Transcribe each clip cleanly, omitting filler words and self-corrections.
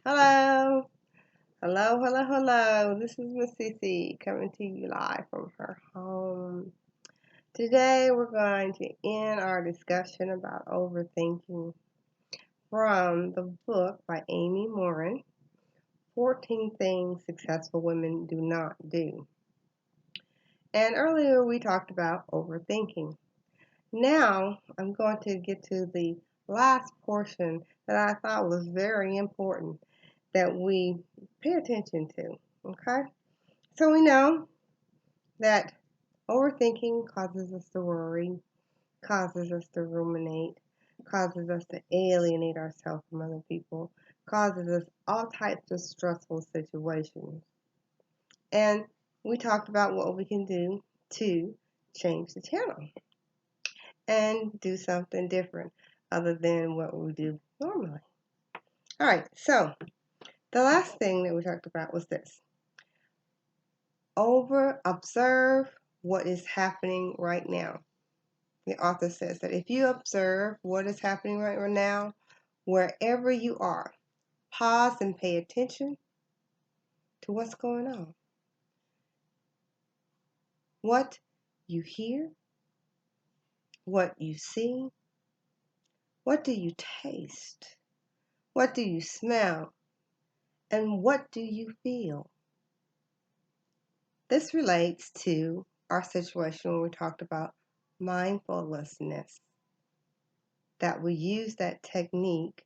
Hello, hello. This is Miss Cece coming to you live from her home. Today we're going to end our discussion about overthinking from the book by Amy Morin, 14 Things Successful Women Do Not Do. And earlier we talked about overthinking. Now I'm going to get to the last portion that I thought was very important that we pay attention to. Okay? So we know that overthinking causes us to worry, causes us to ruminate, causes us to alienate ourselves from other people, causes us all types of stressful situations. And we talked about what we can do to change the channel and do something different other than what we do normally. All right, so the last thing that we talked about was this. Observe what is happening right now. The author says that if you observe what is happening right now, wherever you are, pause and pay attention to what's going on. What you hear, what you see, what do you taste, what do you smell, and what do you feel? This relates to our situation when we talked about mindfulness, that we use that technique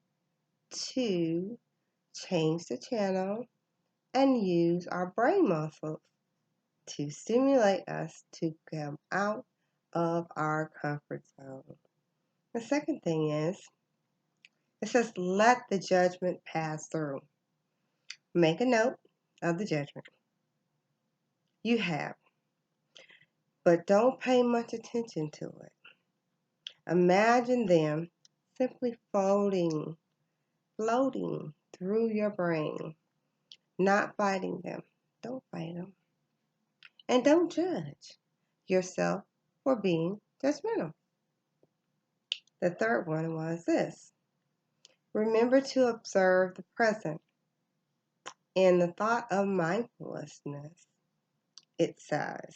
to change the channel and use our brain muscles to stimulate us to come out of our comfort zone. The second thing is, it says, let the judgment pass through. Make a note of the judgment you have, but don't pay much attention to it. Imagine them simply floating through your brain, not fighting them. Don't fight them. And don't judge yourself for being judgmental. The third one was this. Remember to observe the present. In the thought of mindfulness, it says,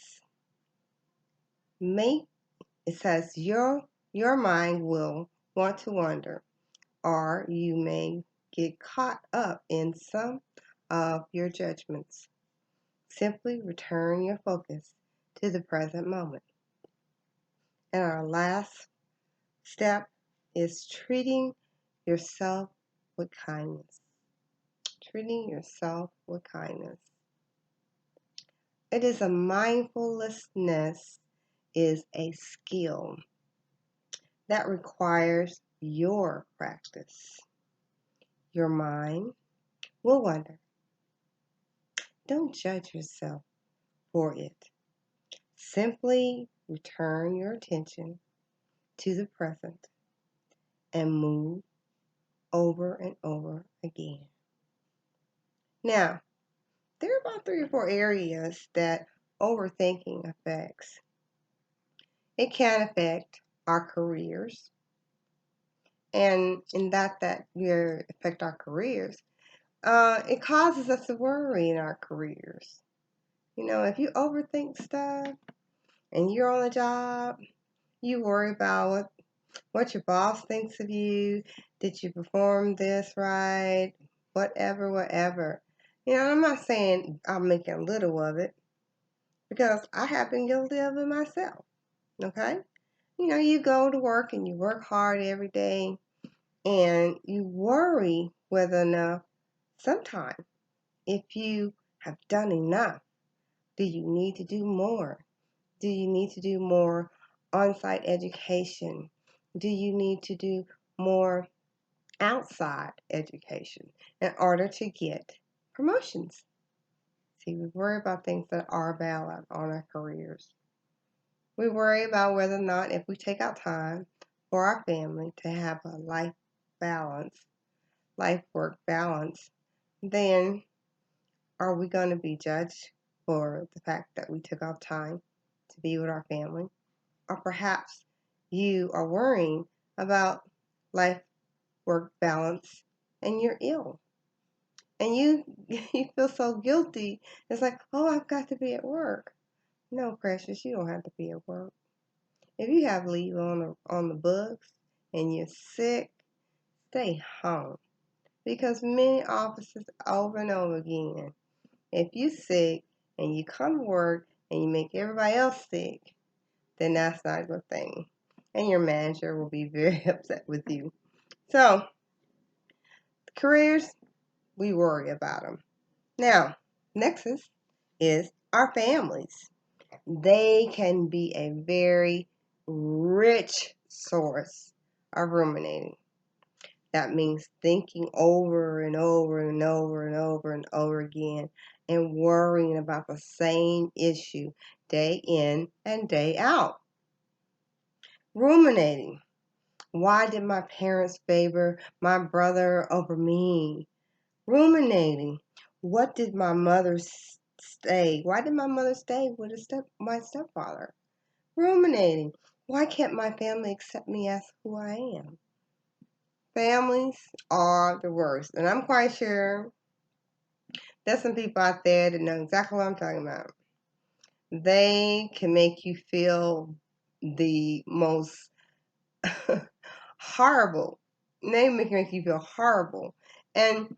your mind will want to wander, or you may get caught up in some of your judgments. Simply return your focus to the present moment. And our last step is treating yourself with kindness. Treating yourself with kindness. It is a mindfulness is a skill that requires your practice. Your mind will wander. Don't judge yourself for it. Simply return your attention to the present and move over and over again. Now, there are about 3 or 4 areas that overthinking affects. It can affect our careers, and in that will affect our careers, it causes us to worry in our careers. You know, if you overthink stuff and you're on a job, you worry about what your boss thinks of you. Did you perform this right? Whatever. You know, I'm not saying I'm making little of it because I have been guilty of it myself. Okay? You know, you go to work and you work hard every day and you worry whether or not sometime if you have done enough. Do you need to do more? Do you need to do more on-site education? Do you need to do more outside education in order to get promotions? See, we worry about things that are valid on our careers. We worry about whether or not if we take out time for our family to have a life work balance, then are we going to be judged for the fact that we took out time to be with our family? Or perhaps you are worrying about life work balance and you're ill. and you you feel so guilty. It's like, oh, I've got to be at work. No, precious, you don't have to be at work. If you have leave on the books and you're sick, stay home. Because many offices over and over again, if you sick and you come to work and you make everybody else sick, then that's not a good thing. And your manager will be very upset with you. So, careers, we worry about them. Now, next is our families. They can be a very rich source of ruminating. That means thinking over and over and over and over and over again and worrying about the same issue day in and day out. Ruminating. Why did my parents favor my brother over me? Ruminating. What did my mother stay? Why did my mother stay with my stepfather? Ruminating. Why can't my family accept me as who I am? Families are the worst. And I'm quite sure there's some people out there that know exactly what I'm talking about. They can make you feel the most horrible. They make you feel horrible. And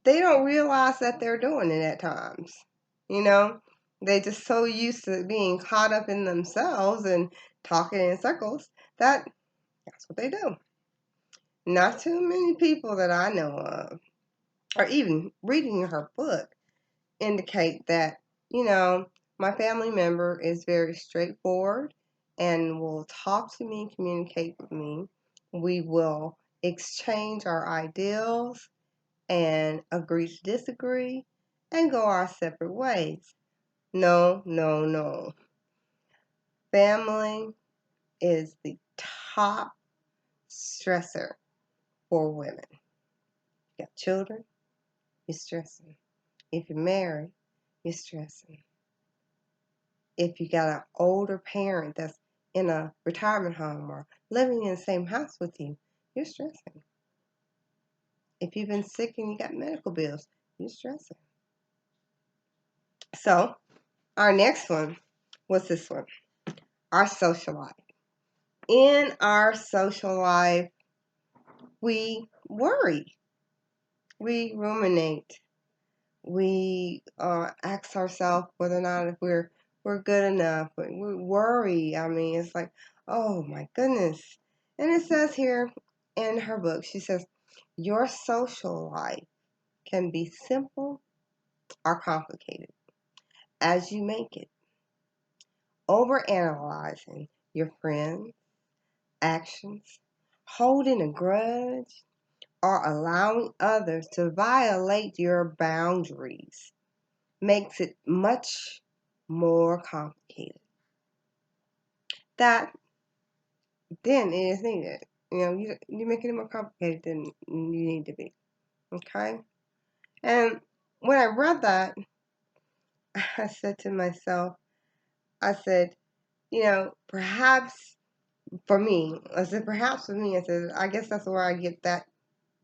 they don't realize that they're doing it at times. You know, they're just so used to being caught up in themselves and talking in circles that that's what they do. Not too many people that I know of, or even reading her book, indicate that, my family member is very straightforward and will talk to me, communicate with me. We will exchange our ideals and agree to disagree and go our separate ways. No, no, no. Family is the top stressor for women. You got children, you're stressing. If you're married, you're stressing. If you got an older parent that's in a retirement home or living in the same house with you, you're stressing. If you've been sick and you got medical bills, you're stressing. So, our next one was this one, our social life. In our social life, we worry, we ruminate, we ask ourselves whether or not if we're good enough. We worry. I mean, it's like, oh my goodness. And it says here in her book, she says, your social life can be simple or complicated as you make it. Overanalyzing your friends' actions, holding a grudge, or allowing others to violate your boundaries makes it much more complicated. That then is needed. You're making it more complicated than you need to be. Okay? And when I read that, I said to myself, I said, perhaps for me, I said, I guess that's where I get that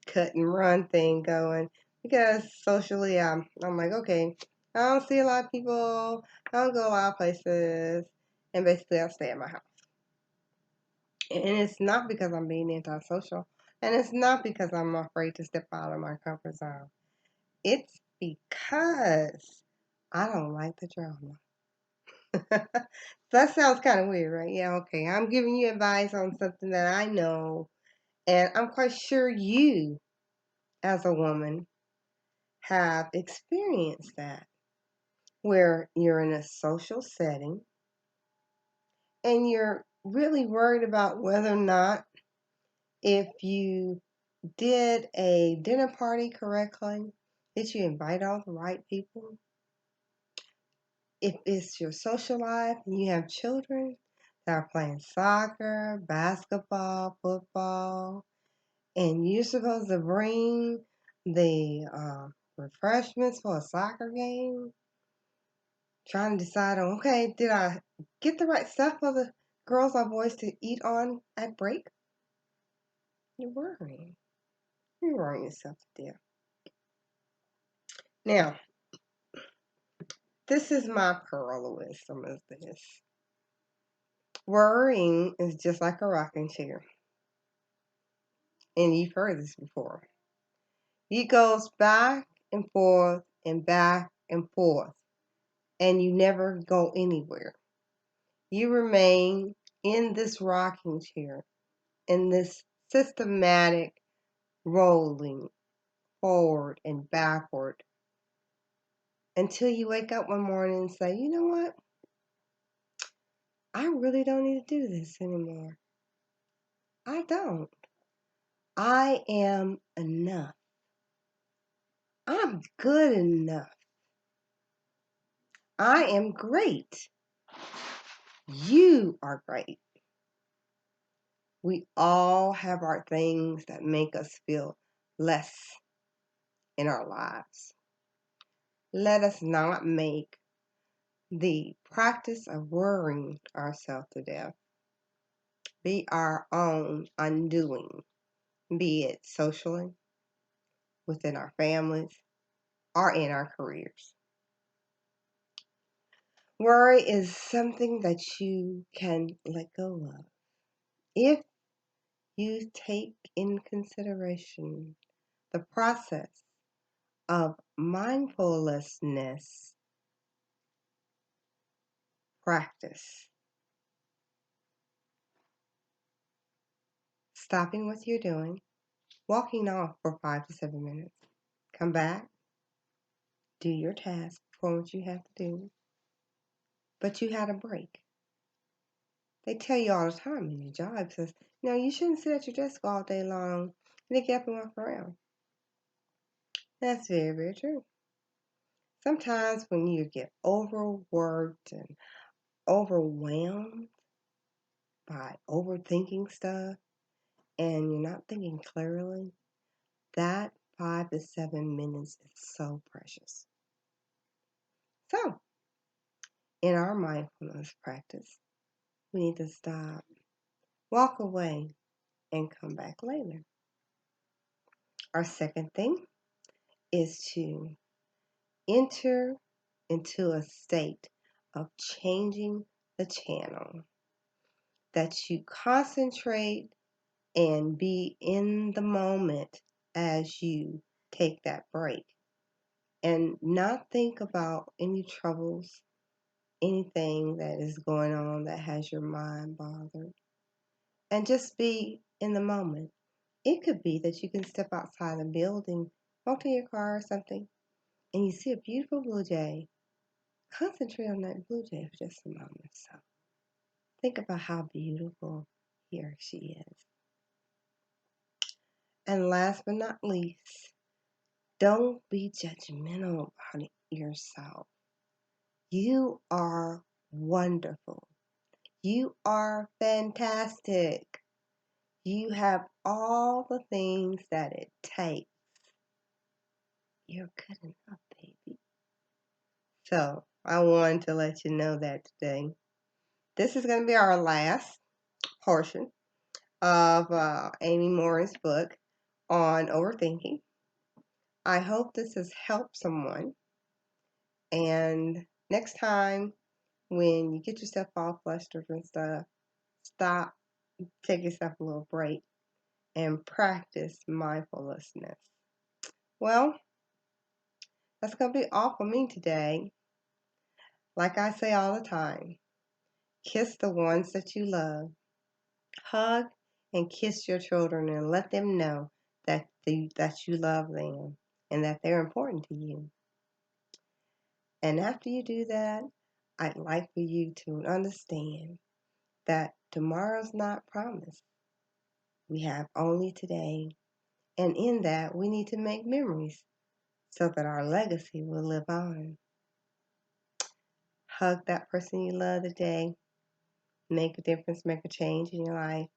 cut and run thing going. Because socially, I'm like, okay, I don't see a lot of people, I don't go a lot of places, and basically I stay at my house. And it's not because I'm being antisocial, and it's not because I'm afraid to step out of my comfort zone. It's because I don't like the drama. That sounds kind of weird, right? Yeah, okay. I'm giving you advice on something that I know, and I'm quite sure you, as a woman, have experienced that, where you're in a social setting and you're really worried about whether or not if you did a dinner party correctly, did you invite all the right people? If it's your social life and you have children that are playing soccer, basketball, football, and you're supposed to bring the refreshments for a soccer game, trying to decide on, okay, did I get the right stuff for the girls or boys to eat on at break? You're worrying. You're worrying yourself to death. Now, this is my pearl of wisdom is this. Worrying is just like a rocking chair. And you've heard this before. It goes back and forth and back and forth. And you never go anywhere. You remain in this rocking chair, in this systematic rolling forward and backward until you wake up one morning and say, you know what? I really don't need to do this anymore. I don't. I am enough. I'm good enough. I am great. You are great. We all have our things that make us feel less in our lives. Let us not make the practice of worrying ourselves to death be our own undoing, be it socially, within our families, or in our careers. Worry is something that you can let go of if you take in consideration the process of mindfulness practice. Stopping what you're doing, walking off for 5 to 7 minutes. Come back, do your task, perform what you have to do, but you had a break. They tell you all the time in your job, says, no, you shouldn't sit at your desk all day long. And they get up and walk around. That's very, very true. Sometimes when you get overworked and overwhelmed by overthinking stuff and you're not thinking clearly, that 5 to 7 minutes is so precious. So, in our mindfulness practice, we need to stop, walk away, and come back later. Our second thing is to enter into a state of changing the channel, that you concentrate and be in the moment as you take that break and not think about any troubles, anything that is going on that has your mind bothered, and just be in the moment. It could be that you can step outside the building, walk to your car or something, and you see a beautiful blue jay. Concentrate on that blue jay for just a moment. So think about how beautiful he or she is. And last but not least, don't be judgmental about yourself. You are wonderful. You are fantastic. You have all the things that it takes. You're good enough, baby. So I wanted to let you know that today. This is going to be our last portion of Amy Morin's book on overthinking. I hope this has helped someone. And next time when you get yourself all flustered and stuff, stop, take yourself a little break, and practice mindfulness. Well, that's going to be all for me today. Like I say all the time, kiss the ones that you love. Hug and kiss your children and let them know that you love them and that they're important to you. And after you do that, I'd like for you to understand that tomorrow's not promised. We have only today. And in that, we need to make memories so that our legacy will live on. Hug that person you love today. Make a difference, make a change in your life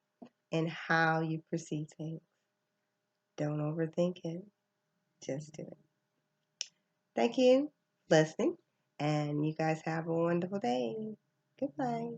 and how you perceive things. Don't overthink it. Just do it. Thank you for listening, and you guys have a wonderful day. Goodbye.